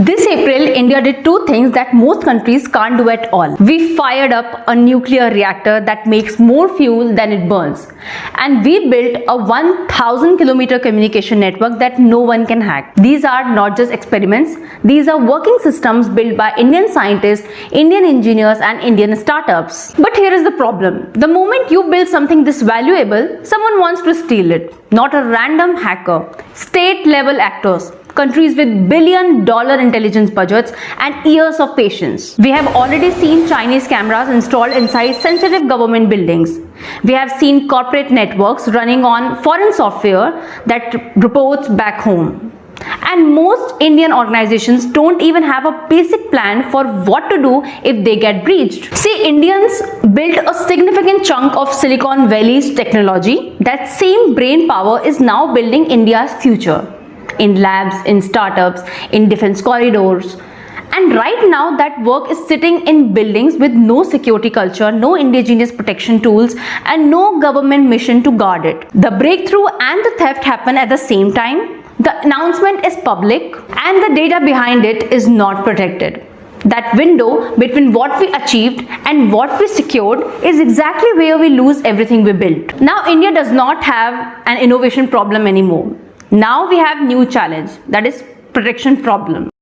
This April, India did two things that most countries can't do at all. We fired up a nuclear reactor that makes more fuel than it burns. And we built a 1,000-kilometer communication network that no one can hack. These are not just experiments. These are working systems built by Indian scientists, Indian engineers, and Indian startups. But here is the problem. The moment you build something this valuable, someone wants to steal it. Not a random hacker. State-level actors. Countries with billion-dollar intelligence budgets and years of patience. We have already seen Chinese cameras installed inside sensitive government buildings. We have seen corporate networks running on foreign software that reports back home. And most Indian organizations don't even have a basic plan for what to do if they get breached. See, Indians built a significant chunk of Silicon Valley's technology. That same brain power is now building India's future. In labs, in startups, in defense corridors. And right now that work is sitting in buildings with no security culture, no indigenous protection tools, and no government mission to guard it. The breakthrough and the theft happen at the same time. The announcement is public and the data behind it is not protected. That window between what we achieved and what we secured is exactly where we lose everything we built. Now India does not have an innovation problem anymore. Now we have new challenge, that is protection problem.